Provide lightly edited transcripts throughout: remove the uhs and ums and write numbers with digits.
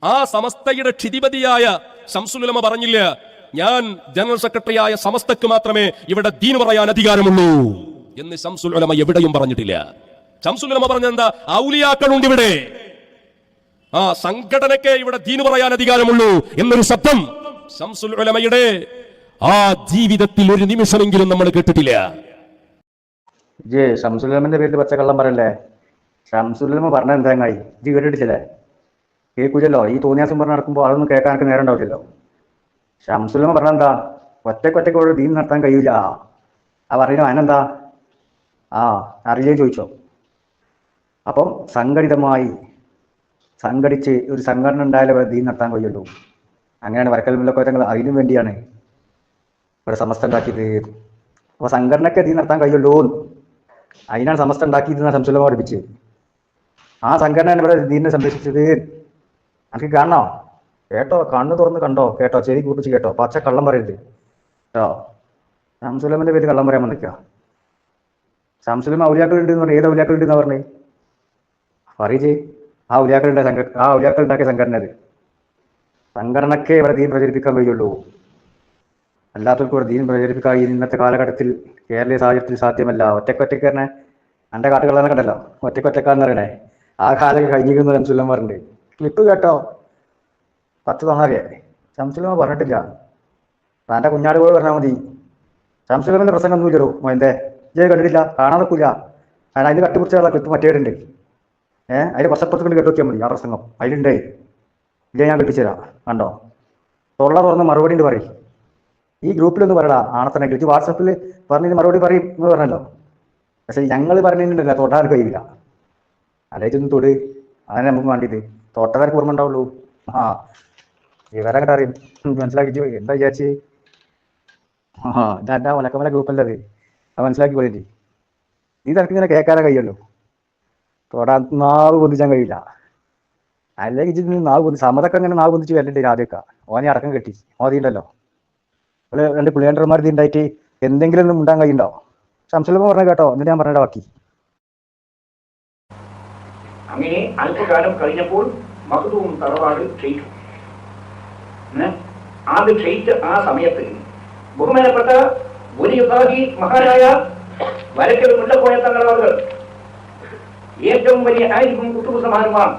ആ സമസ്തയുടെ ക്ഷിതിപതിയായ ശംസുൽ ഉലമ പറഞ്ഞില്ല, ഞാൻ ജനറൽ സെക്രട്ടറിയായ സമസ്തക്ക് മാത്രമേ ഇവിടെ ദീൻ പറയാൻ അധികാരമുള്ളൂ എന്ന് ശംസുൽ ഉലമ എവിടെയും പറഞ്ഞിട്ടില്ല. ശംസുൽ ഉലമ പറഞ്ഞെന്താ, ഔലിയാക്കളുണ്ട് ഇവിടെ, ആ സംഘടനയ്ക്ക് ഇവിടെ ദീൻ പറയാൻ അധികാരമുള്ളൂ എന്നൊരു ശബ്ദം ശംസുൽ ഉലമയുടെ ആ ജീവിതത്തിൽ ഒരു നിമിഷമെങ്കിലും നമ്മൾ കേട്ടിട്ടില്ല. ശംസുൽ ഉലമന്റെ പേരിൽ പച്ചക്കള്ളം പറയല്ലേ? ശംസുൽ ഉലമ പറഞ്ഞ എന്തായി ഇത് കേട്ടിട്ടില്ലേ? കേൾക്കൂലല്ലോ. ഈ തോന്നിയാസം പറഞ്ഞ് നടക്കുമ്പോൾ അതൊന്നും കേൾക്കാൻ എനിക്ക് നേരം ഉണ്ടാവില്ലല്ലോ. ശംസുൽ ഉലമ പറഞ്ഞെന്താ, ഒറ്റക്കൊറ്റക്ക് ഒരു ദീൻ നടത്താൻ കഴിയില്ല. ആ പറയുന്നു അതിനെന്താ? അറിയില്ലേ ചോദിച്ചോ? അപ്പം സംഘടിച്ച് ഒരു സംഘടന ഉണ്ടായാലേ ദീൻ നടത്താൻ കഴിയുള്ളൂ. അങ്ങനെയാണ് വരക്കൽ മുല്ലക്കോറ്റങ്ങൾ അതിനു വേണ്ടിയാണ് ഇവിടെ സമസ്ത ഉണ്ടാക്കിയത്. അപ്പോൾ സംഘടനയ്ക്ക് ദീൻ നടത്താൻ കഴിയുള്ളൂ, അതിനാണ് സമസ്ത ഉണ്ടാക്കിയതെന്നാണ് ശംസുൽ ഉലമ പഠിപ്പിച്ചത്. ആ സംഘടനയാണ് ഇവിടെ ദീനിനെ സംരക്ഷിച്ചത്. എനിക്ക് കാണണോ? കേട്ടോ, കണ്ണു തുറന്ന് കണ്ടോ, കേട്ടോ, ചെവി കൂട്ടിച്ച് കേട്ടോ, പച്ച കള്ളം പറയരുത് കേട്ടോ. ശംസുൽ ഉലമന്റെ പേര് കള്ളം പറയാൻ വന്നിക്കുക. ശംസുൽ ഉലമ ഔലിയാക്കളുണ്ട് എന്ന് പറഞ്ഞാൽ ഏത് ഔലിയാക്കളുണ്ട് എന്നാ പറഞ്ഞേ? പറയിച്ചേ. ആ ഔലിയാക്കൾ ഉണ്ടാക്കിയ സംഘടന അത്. സംഘടനയ്ക്കേ ഇവിടെ ദീൻ പ്രചരിപ്പിക്കാൻ കഴിയുള്ളൂ, അല്ലാത്തവർക്ക് ഇവിടെ ദീൻ പ്രചരിപ്പിക്കാൻ ഇന്നത്തെ കാലഘട്ടത്തിൽ കേരളീയ സാഹചര്യത്തിൽ സാധ്യമല്ല. ഒറ്റക്കൊറ്റക്ക് തന്നെ എൻ്റെ കാട്ടുകളെന്നെ കണ്ടല്ലോ, ഒറ്റക്കൊറ്റക്കാന്ന് പറയണേ. ആ കാലം കഴിഞ്ഞിരിക്കുന്നു ശംസുൽ ഉലമ പറഞ്ഞിട്ട്. ക്ലിപ്പ് കേട്ടോ, 10 തവണ ശംസുൽ ഉലമ പറഞ്ഞിട്ടില്ല. തൻ്റെ കുഞ്ഞാട് പോയി പറഞ്ഞാൽ മതി. ശംസുൽ ഉലമന്റെ പ്രസംഗം ഒന്നും ഇല്ലല്ലോ മോൻ്റെ, ജയ കണ്ടിട്ടില്ല, കാണാൻ നിൽക്കില്ല. കാരണം അതിൽ കട്ടുപിടിച്ചുള്ള ക്ലിപ്പ് മറ്റേടുണ്ട്. അതിൽ വർഷപ്പുറത്തുകൊണ്ട് കേട്ട് നോക്കിയാൽ മതി. ആ പ്രസംഗം അതിലുണ്ടേ. ഇല്ലേ, ഞാൻ കെട്ടിച്ചു തരാം. കണ്ടോ, തൊള്ള തുറന്ന് മറുപടി ഉണ്ട് പറയും. ഈ ഗ്രൂപ്പിലൊന്ന് പറയടാ ആണത്തന്നെ കളിച്ച് വാട്സപ്പിൽ പറഞ്ഞതിന് മറുപടി പറയും എന്ന് പറഞ്ഞല്ലോ. പക്ഷെ ഞങ്ങൾ പറഞ്ഞിട്ടുണ്ടല്ലോ, തൊട്ടാൻ കഴിയില്ല. അല്ലേച്ചൊന്ന് തൊട്, അതിനെ നമുക്ക് വേണ്ടിയിട്ട് തൊട്ടവർക്ക് ഓർമ്മ ഉണ്ടാവുള്ളൂ. ഇവരങ്ങോട്ട് അറിയും, മനസ്സിലാക്കിച്ച് എന്താ വിചാരിച്ച്. ഇതെൻ്റെ ഒലക്കമല ഗ്രൂപ്പല്ലേ അത്, അത് മനസ്സിലാക്കി പോയിട്ട് നീ തനിക്ക് ഇങ്ങനെ കേൾക്കാനേ കഴിയുള്ളൂ. തൊടാൻ നാവ് പൊന്തിച്ചാൻ കഴിയില്ല. അല്ലെങ്കിൽ നാവ് പൊന്തി സമതൊക്കെ അങ്ങനെ നാവ് പൊന്തിച്ച് വരലുണ്ട്. ആദ്യമൊക്കെ ഓനെ അടക്കം കെട്ടി മോദിയുണ്ടല്ലോ, ഇവിടെ 2 പുള്ളിയണ്ടർമാർ ഉണ്ടായിട്ട് എന്തെങ്കിലും ഒന്നും ഉണ്ടാൻ കഴിയുണ്ടോ? ശംസുൽ ഉലമ പറഞ്ഞ കേട്ടോ, എന്നിട്ട് ഞാൻ പറഞ്ഞ ബാക്കി. അങ്ങനെ അല്പകാലം കഴിഞ്ഞപ്പോൾ മഖ്ദൂം തറവാട് ക്ഷയിച്ചു. അത് ക്ഷയിച്ച ആ സമയത്ത് ബഹുമാനപ്പെട്ട വലിയ മഹാനായ വരക്കൽ മുല്ലക്കോയ തങ്ങൾ ഏറ്റവും വലിയ ആയിരിക്കും കുത്തുബ് സമാനുമാണ്,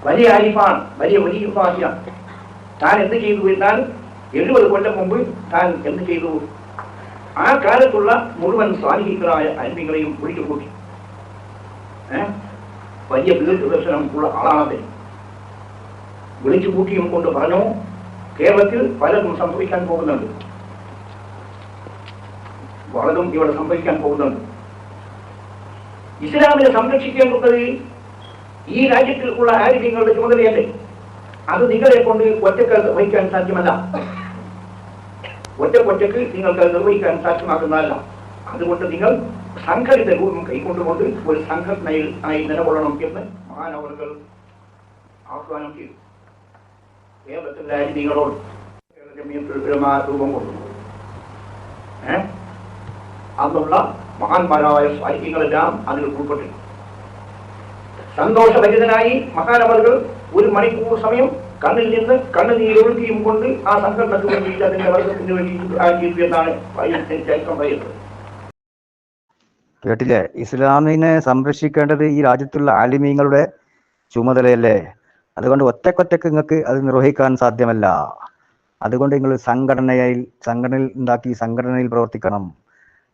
വലിയ ആരിഫാൻ, വലിയ വലിയ താൻ എന്ത് ചെയ്തു എന്നാൽ 70 കൊല്ലം മുമ്പ് താൻ എന്ത് ചെയ്തു? ആ കാലത്തുള്ള മുഴുവൻ സ്വാധീനികളായ അന്യങ്ങളെയും വിളിച്ചു കൂട്ടി. വലിയ ദീർഘദർശനം ഉള്ള ആളാണത്. വിളിച്ചു കൂട്ടിയും കൊണ്ട് പറഞ്ഞു, കേരളത്തിൽ പലതും സംഭവിക്കാൻ പോകുന്നുണ്ട്, പലതും ഇവിടെ സംഭവിക്കാൻ പോകുന്നുണ്ട്. ഇസ്ലാമിനെ സംരക്ഷിക്കേണ്ടത് ഈ രാജ്യത്തിൽ ഉള്ള ആരോഗ്യങ്ങളുടെ ചുമതലയല്ലേ? അത് നിങ്ങളെ കൊണ്ട് ഒറ്റക്ക് വഹിക്കാൻ സാധ്യമല്ല, ഒറ്റക്ക് നിങ്ങൾക്ക് നിർവഹിക്കാൻ സാധ്യമാകുന്നതല്ല. അതുകൊണ്ട് നിങ്ങൾ സംഘടിത രൂപം കൈക്കൊണ്ടുകൊണ്ട് ഒരു സംഘടനയിൽ ആയി നിലകൊള്ളണം എന്ന് മഹാനവറുകൾ ആഹ്വാനം ചെയ്തു. കേരളത്തിലെ അരിതികളോട് രൂപം കൊണ്ടു അന്നുള്ള മഹാന്മാരായ സാഹിത്യങ്ങളെല്ലാം അതിൽ ഉൾപ്പെട്ടു. സന്തോഷഭരിതനായി മഹാനവറുകൾ 1 മണിക്കൂർ സമയം കണ്ണിൽ നിന്ന് കണ്ണുനീരൊഴുക്കിയും കൊണ്ട് ആ സംഘടനക്ക് വേണ്ടിയിട്ട് അതിന്റെ വർഗത്തിന് വേണ്ടി ആക്കിയത് എന്നാണ് ചരിത്രം പറയുന്നത്. കേട്ടില്ലേ? ഇസ്ലാമിനെ സംരക്ഷിക്കേണ്ടത് ഈ രാജ്യത്തുള്ള ആലിമീങ്ങളുടെ ചുമതലയല്ലേ? അതുകൊണ്ട് ഒറ്റക്കൊറ്റക്ക് നിങ്ങൾക്ക് അത് നിർവഹിക്കാൻ സാധ്യമല്ല. അതുകൊണ്ട് നിങ്ങൾ സംഘടനയിൽ ഉണ്ടാക്കി സംഘടനയിൽ പ്രവർത്തിക്കണം.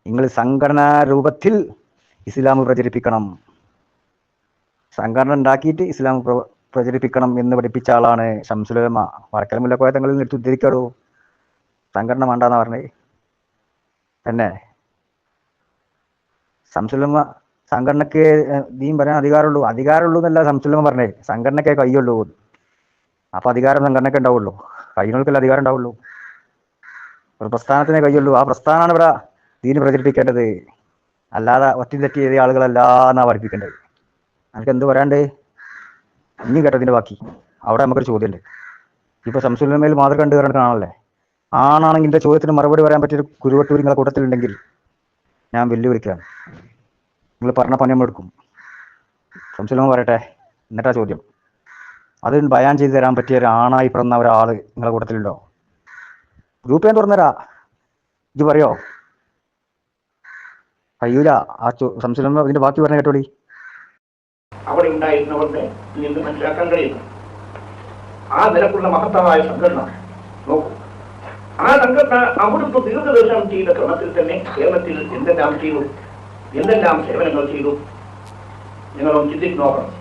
നിങ്ങൾ സംഘടനാ രൂപത്തിൽ ഇസ്ലാം പ്രചരിപ്പിക്കണം. സംഘടന ഉണ്ടാക്കിയിട്ട് ഇസ്ലാം പ്രചരിപ്പിക്കണം എന്ന് പഠിപ്പിച്ച ആളാണ് ശംസുൽ ഉലമ. വരക്കൽ മുല്ലക്കോയ തങ്ങളിൽ നിന്ന് ഉദ്ധരിക്കാടോ, സംഘടന വേണ്ടാന്ന് പറഞ്ഞേ തന്നെ. ശംസുൽ ഉലമ സംഘടനയ്ക്ക് ദീൻ പറയാൻ അധികാരമുള്ളൂ എന്നല്ല ശംസുൽ ഉലമ പറഞ്ഞേ, സംഘടനയ്ക്കേ കഴിയുള്ളൂ. അപ്പൊ അധികാരം സംഘടനയ്ക്ക് ഉണ്ടാവുള്ളൂ, കഴിയുന്നവർക്കല്ല അധികാരം ഉണ്ടാവുള്ളൂ. ഒരു പ്രസ്ഥാനത്തിനെ കഴിയുള്ളൂ. ആ പ്രസ്ഥാനമാണ് ഇവിടെ ദീന് പ്രചരിപ്പിക്കേണ്ടത്, അല്ലാതെ ഒറ്റ തെറ്റി ചെയ്ത ആളുകളല്ല എന്നാ പഠിപ്പിക്കേണ്ടത്. എനിക്ക് എന്ത് പറയാണ്ട് ഇനി കേട്ടതിന്റെ ബാക്കി. അവിടെ നമുക്കൊരു ചോദ്യമുണ്ട്. ഇപ്പൊ ശംസുൽ ഉലമയിൽ മാതൃക കണ്ടു കാണാനല്ലേ? ആണാണെങ്കിൽ എന്റെ ചോദ്യത്തിന് മറുപടി പറയാൻ പറ്റിയൊരു കുരുവട്ടൂർ നിങ്ങളെ കൂട്ടത്തിലുണ്ടെങ്കിൽ ഞാൻ വെല്ലുവിളിക്കുകയാണ്. നിങ്ങൾ പറഞ്ഞ പണി നമ്മൾ എടുക്കും. ശംസുലമ പറയട്ടെ, എന്നിട്ടാ ചോദ്യം. അത് ബയാൻ ചെയ്ത് തരാൻ പറ്റിയ ഒരു ആണായി പിറന്ന ഒരാൾ നിങ്ങളെ കൂട്ടത്തിലുണ്ടോ? ഗ്രൂപ്പ് ഞാൻ തുറന്നരാ, ഇത് പറയോ? കഴിയൂല. ആ ശംസുലമ ഇതിന്റെ ബാക്കി പറഞ്ഞ കേട്ടോടി. അവിടെ ഉണ്ടായിരുന്നവരുടെ നിന്ന് മനസ്സിലാക്കാൻ കഴിയുന്നു ആ നിലക്കുള്ള മഹത്തായ സംഘടന. നോക്കൂ, ആ സംഘടന അവിടുത്തെ ദീർഘദർശനം ചെയ്ത ക്രമത്തിൽ തന്നെ കേരളത്തിൽ എന്തെല്ലാം ചെയ്തു, എന്തെല്ലാം സേവനങ്ങൾ ചെയ്തു നിങ്ങളൊന്ന് ചിന്തിച്ച് നോക്കണം.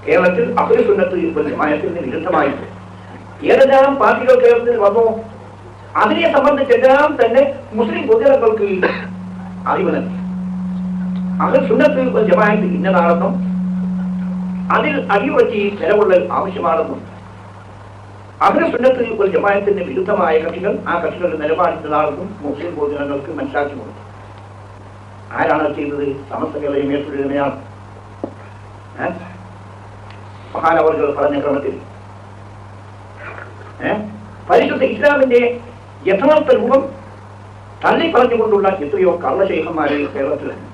കേരളത്തിൽ അഹ്ലു സുന്നത്ത് വൽ ജമാഅത്തിന് വിരുദ്ധമായിട്ട് ഏതെല്ലാം പാർട്ടികൾ കേരളത്തിൽ വന്നോ അതിനെ സംബന്ധിച്ചെല്ലാം തന്നെ മുസ്ലിം പൊതുജനങ്ങൾക്ക് അറിവ് നൽകി. അഹ്ലു സുന്നത്ത് വൽ ജമാഅത്ത് ഇന്നതാണെന്നും അതിൽ അടിയുറച്ച് നിലകൊള്ളൽ ആവശ്യമാണെന്നും അഹ്ലു സുന്നത്ത് വൽ ജമാഅത്തിന് വിരുദ്ധമായ കക്ഷികൾ ആ കക്ഷികളുടെ നിലപാടിച്ചതാണെന്നും മുസ്ലിം പൊതുജനങ്ങൾക്ക് മനസ്സിലാക്കി കൊടുത്തു. ആരാണ് ചെയ്തത്? സമസ്ത കേരളീയ മേൽപ്പുരയാണ്. മഹാനവർകൾ പറഞ്ഞ ക്രമത്തിൽ പരിശുദ്ധ ഇസ്ലാമിന്റെ യഥാർത്ഥ രൂപം തള്ളി പറഞ്ഞുകൊണ്ടുള്ള എത്രയോ കള്ളശൈഖന്മാരെ കേരളത്തിലുണ്ട്.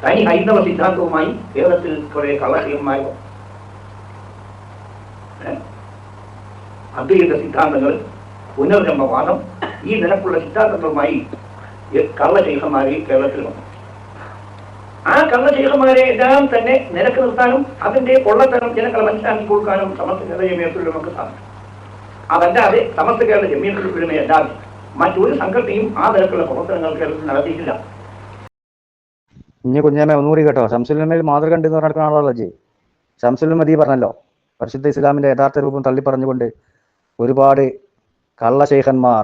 തനി ഹൈന്ദവ സിദ്ധാന്തവുമായി കേരളത്തിൽ കുറെ കള്ളശൈഖന്മാരോ അദ്വൈത സിദ്ധാന്തങ്ങൾ, പുനർജന്മവാദം, ഈ നിലക്കുള്ള സിദ്ധാന്തങ്ങളുമായി കള്ളശൈഖന്മാരെ കേരളത്തിൽ വന്നു. ആ കള്ളശൈഖന്മാരെ എല്ലാം തന്നെ നിലക്ക് നിർത്താനും അതിന്റെ പൊള്ളത്തരം ജനങ്ങളെ മനസ്സിലാക്കി കൊടുക്കാനും സമസ്ത കേരള ജമിയത്തുൽ ഉലമക്ക് സാധിക്കും. അതല്ലാതെ സമസ്ത കേരള ജമിയത്തുൽ ഉലമയല്ലാതെ മറ്റൊരു സംഘടനയും ആ നിലക്കുള്ള പ്രവർത്തനങ്ങൾ കേരളത്തിൽ നടത്തിയിട്ടില്ല. ഇനി കുഞ്ഞാമ ഒന്നുകൂടി കേട്ടോ. ശംസുലമയിൽ മാതൃക ഉണ്ട് എന്ന് നടക്കുന്ന ആളാണല്ലോ ജി. ശംസുലമ മതി പറഞ്ഞല്ലോ, പരിശുദ്ധ ഇസ്ലാമിന്റെ യഥാർത്ഥ രൂപം തള്ളിപ്പറഞ്ഞുകൊണ്ട് ഒരുപാട് കള്ളശൈഖന്മാർ,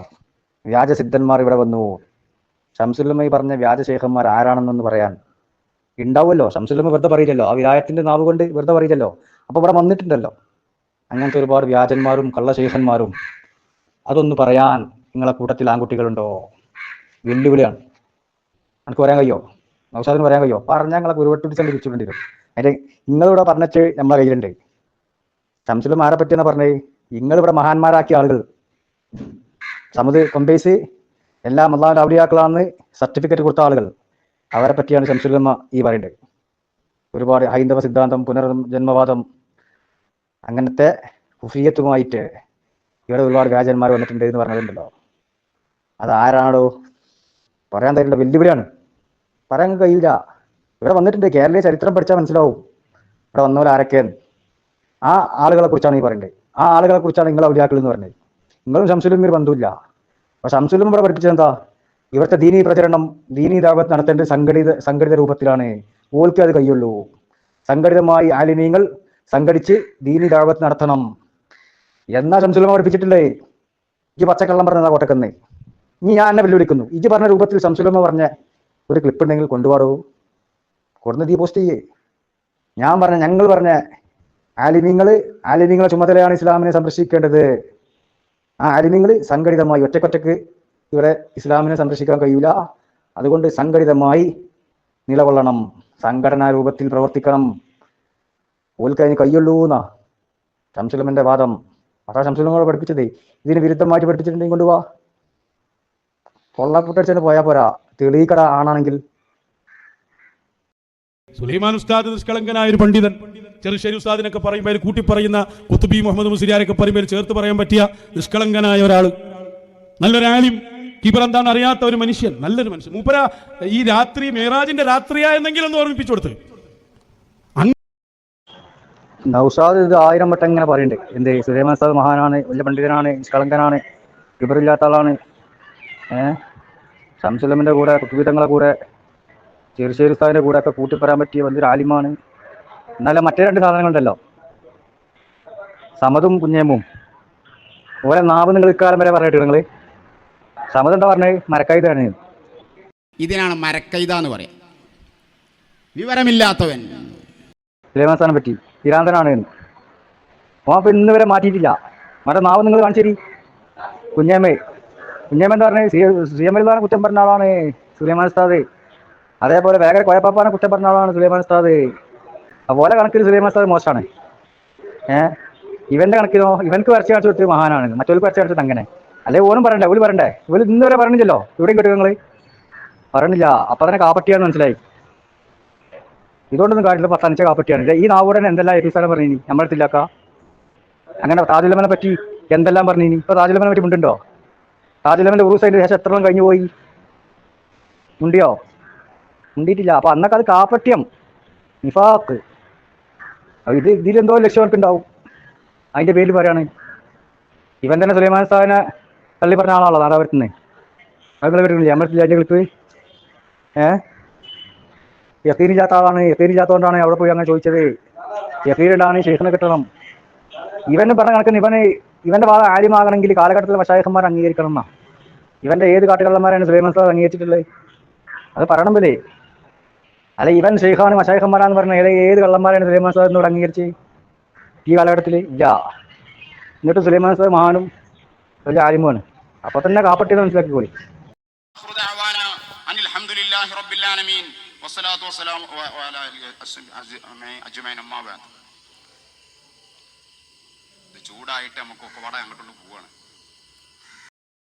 വ്യാജസിദ്ധന്മാർ ഇവിടെ വന്നു. ശംസുലമ പറഞ്ഞ വ്യാജശൈഖന്മാർ ആരാണെന്നൊന്ന് പറയാൻ ഉണ്ടാവുമല്ലോ. ശംസുലമ വെറുതെ പറയില്ലല്ലോ, ആ വിലായത്തിന്റെ നാവ് കൊണ്ട് വെറുതെ പറയില്ലല്ലോ. അപ്പൊ ഇവിടെ വന്നിട്ടുണ്ടല്ലോ അങ്ങനത്തെ ഒരുപാട് വ്യാജന്മാരും കള്ളശൈഖന്മാരും. അതൊന്ന് പറയാൻ നിങ്ങളെ കൂട്ടത്തിൽ ആൺകുട്ടികളുണ്ടോ? വെല്ലുവിളിയാണ്. എനിക്ക് പറയാൻ കഴിയോ? നൗഷാദിന് പറയാൻ കഴിയോ? പറഞ്ഞാൽ ഞങ്ങളെ കുരുവട്ടുപിടിച്ചാൽ തിരിച്ചുകൊണ്ടി വരും. അതിന്റെ നിങ്ങളിവിടെ പറഞ്ഞിട്ട് നമ്മളെ കയ്യിലുണ്ട്. ശംസുലമ ആരെ പറ്റിയെന്നാ പറഞ്ഞേ? നിങ്ങളിവിടെ മഹാന്മാരാക്കിയ ആളുകൾ, സമത് കൊമ്പേസ് എല്ലാ അള്ളാഹുവിന്റെ ഔലിയാക്കളാണെന്ന് സർട്ടിഫിക്കറ്റ് കൊടുത്ത ആളുകൾ, അവരെ പറ്റിയാണ് ശംസുലമ ഈ പറയേണ്ടത്. ഒരുപാട് ഹൈന്ദവ സിദ്ധാന്തം, പുനർജന്മവാദം, അങ്ങനത്തെ കുഫിയത്തുമായിട്ട് ഇവിടെ ഒരുപാട് വ്യാജന്മാർ വന്നിട്ടുണ്ട് എന്ന് പറഞ്ഞതുണ്ടല്ലോ. അത് ആരാണോ പറയാൻ തരില്ല. വെല്ലുവിളിയാണ്, പറയാൻ കഴിയില്ല. ഇവിടെ വന്നിട്ടുണ്ട്. കേരളീയ ചരിത്രം പഠിച്ചാൽ മനസ്സിലാവും ഇവിടെ വന്നവർ ആരൊക്കെയെന്ന്. ആ ആളുകളെ കുറിച്ചാണ് ഈ പറയേണ്ടത്. ആ ആളുകളെ കുറിച്ചാണ് നിങ്ങൾ ഔലിയാക്കൾ എന്ന് പറഞ്ഞത്. നിങ്ങളും ശംസുലമ ഒരു ബന്ധമില്ല. അപ്പൊ ശംസുലമ ഇവിടെ പഠിപ്പിച്ചത് എന്താ? ഇവിടുത്തെ ദീനീ പ്രചരണം, ദീനീ ദഅവത്ത് നടത്തേണ്ടത് സംഘടിത രൂപത്തിലാണ്. ഓൽക്കേ അത് കഴിയുള്ളൂ. സംഘടിതമായി ആലിമീങ്ങൾ സംഘടിച്ച് ദീനീ ദഅവത്ത് നടത്തണം എന്നാ ശംസുലമ പഠിപ്പിച്ചിട്ടില്ലേ? ഈ പച്ചക്കള്ളം പറഞ്ഞതാ കോട്ടക്കന്ന്. ഇനി ഞാൻ എന്നെ വെല്ലുവിളിക്കുന്നു. ഇജ് പറഞ്ഞ രൂപത്തിൽ ശംസുലമ പറഞ്ഞ ഒരു ക്ലിപ്പ് ഉണ്ടെങ്കിൽ കൊണ്ടുപാടൂ, കൊടുന്ന് തീ പോസ്റ്റ് ചെയ്യേ. ഞങ്ങൾ പറഞ്ഞ ആലിമീങ്ങളെ ചുമതലയാണ് ഇസ്ലാമിനെ സംരക്ഷിക്കേണ്ടത്. ആ ആലിമീങ്ങൾ സംഘടിതമായി, ഒറ്റക്കൊറ്റക്ക് ഇവിടെ ഇസ്ലാമിനെ സംരക്ഷിക്കാൻ കഴിയൂല. അതുകൊണ്ട് സംഘടിതമായി നിലകൊള്ളണം, സംഘടനാ രൂപത്തിൽ പ്രവർത്തിക്കണം. ഓൽക്കതിന് കഴിയുള്ളൂ എന്നാ ശംസുലമന്റെ വാദം. അതാ ശംസുലമ പഠിപ്പിച്ചത്. ഇതിന് വിരുദ്ധമായിട്ട് പഠിപ്പിച്ചിട്ടുണ്ടെങ്കിൽ കൊണ്ടുപോവാ. കൊള്ളപ്പുട്ടടിച്ചു പോയാൽ പോരാ, തെളിയിക്കട ആണാണെങ്കിൽ. സുലൈമാൻ ഉസ്താദ് നിഷ്കളങ്കനായ ഒരു പണ്ഡിതൻ, ചെറുശ്ശേരി ഉസ്താദിനൊക്കെ പറയുമ്പോൾ അതിൽ കൂട്ടി പറയുന്ന കുത്തുബി മുഹമ്മദ് മുസ്ലിയാരൊക്കെ പറയുമ്പോൾ ചേർത്ത് പറയാൻ പറ്റിയ നിഷ്കളങ്കനായ ഒരാൾ, നല്ലൊരു ആലിം, കിബർ എന്താണ് അറിയാത്ത ഒരു മനുഷ്യൻ, നല്ലൊരു മനുഷ്യൻ. മൂപ്പര ഈ രാത്രി മേറാജിന്റെ രാത്രിയായെന്നെങ്കിലും ഒന്ന് ഓർമ്മിപ്പിച്ചു കൊടുത്ത്. നൗഷാദ് ഇത് 1000 വട്ടം ഇങ്ങനെ പറയുന്നുണ്ട്. എന്ത് സുലൈമാൻ ഉസ്താദ് മഹാനാണ്, വലിയ പണ്ഡിതനാണ്, നിഷ്കളങ്കനാണ്, കിബറില്ലാത്ത ആളാണ്. ശംസുലമന്റെ കൂടെ, കുത്തുബീതങ്ങളുടെ കൂടെ, ചെറുശ്ശേരി ഉസ്താദിന്റെ കൂടെ ഒക്കെ കൂട്ടിപ്പറയാൻ പറ്റിയ വലിയൊരു ആലിമാണ്. എന്നാലും മറ്റേ 2 സാധനങ്ങളുണ്ടല്ലോ, സമതും കുഞ്ഞേമും. ഓരോ നാവ് നിങ്ങൾ ഇക്കാലം വരെ പറഞ്ഞിട്ട് നിങ്ങൾ സമത് എന്താ പറഞ്ഞത്? മരക്കൈതാണ്. ഇതിനാണ് മരക്കൈത എന്ന് പറയാം. വിവരമില്ലാത്തവൻ. സുലൈമാൻ ഉസ്താദിനെ പറ്റി പിരാന്തനാണ്. ഓ അപ്പൊ ഇന്ന് വരെ മാറ്റിയിട്ടില്ല. മറ്റേ നാവ് നിങ്ങൾ കാണിച്ചേരി. കുഞ്ഞേമ്മ എന്താ പറഞ്ഞത്? സിഎംഎൽദാനെ കുറ്റം പറഞ്ഞ ആളാണ് സുലൈമാൻ ഉസ്താദ്. അതേപോലെ വേഗം കോയപ്പാപ്പാനെ കുറ്റം പറഞ്ഞ ആളാണ് സുലൈമാൻ ഉസ്താദ്. അതുപോലെ കണക്കിൽ സുലൈമാൻ ഉസ്താദ് മോശമാണ്. ഇവന്റെ കണക്കിനോ ഇവനക്ക് വരച്ച് കാണിച്ചു കൊടുത്ത് മഹാനാണ്, മറ്റൊരു വരച്ച് കാണിച്ചത് അങ്ങനെ. അല്ലെ ഓനും പറയണ്ടേ? ഓല് പറയണ്ടേ? ഓല് ഇന്ന് വരെ പറഞ്ഞില്ലല്ലോ. ഇവിടെയും കേട്ടോ നിങ്ങൾ പറഞ്ഞില്ല. അപ്പൊ തന്നെ കാപ്പട്ടിയാന്ന് മനസ്സിലായി. ഇതുകൊണ്ടൊന്നും കാര്യമില്ല. പത്തനച്ച കാപ്പറ്റിയാണ് ഈ നാവൂടൻ എന്തെല്ലാം എപ്പിസാരം പറഞ്ഞു നമ്മളെത്തില്ലാക്ക. അങ്ങനെ താജുലമനെ പറ്റി എന്തെല്ലാം പറഞ്ഞു. ഇപ്പൊ താജുലമനെ പറ്റി മുണ്ടുണ്ടോ? താജുലമന്റെ ഉറൂസതിന്റെ ശേഷം എത്ര കഴിഞ്ഞു പോയി? മുണ്ടിയോ? മുണ്ടിയിട്ടില്ല. അപ്പൊ അന്നൊക്കെ അത് കാപ്പറ്റ്യം, നിഫാക്ക്. ഇതിലെന്തോ ലക്ഷ്യമൊക്കെ ഉണ്ടാവും. അതിന്റെ പേരിൽ പറയാണ്. ഇവൻ തന്നെ സുലൈമാൻ സാഹിനെ തള്ളി പറഞ്ഞ ആളാണല്ലോ നാദാപുരത്തുനിന്ന്. അതുങ്ങളെ വരുന്നില്ലേ നമ്മൾക്ക് യക്കീനില്ലാത്ത ആളാണ്. യക്കീനില്ലാത്തതുകൊണ്ടാണ് അവിടെ പോയി അങ്ങനെ ചോദിച്ചത്. യക്കീനുണ്ടാണ് ശേഖനെ കിട്ടണം. ഇവന് പറഞ്ഞ കണക്കിന് ഇവന്റെ ഭാഗം ആര്യമാകണമെങ്കിൽ കാലഘട്ടത്തിലെ മശായഖന്മാർ അംഗീകരിക്കണം എന്നാ. ഇവന്റെ ഏത് കാട്ടുകള്ളന്മാരാണ് സുലൈമാൻ സാർ അംഗീകരിച്ചിട്ടുള്ളത്? അത് പറയണം പോലെ. അല്ല, ഇവൻ ഷെയ്ഖാണ് മശായഖന്മാരാന്ന് പറഞ്ഞ ഏത് കള്ളന്മാരാണ് സുലൈമാൻ സാർ എന്നോട് അംഗീകരിച്ച് ഈ കാലഘട്ടത്തിൽ? ഇല്ല. എന്നിട്ട് സുലൈമാൻ സാർ മഹാനും വലിയ ആലിമുമാണ്. അപ്പൊ തന്നെ കാപ്പട്ടി മനസ്സിലാക്കിക്കോളി. ചൂടായിട്ട് നമുക്കൊക്കെ വട അങ്ങോട്ടുള്ള പോവാണ്.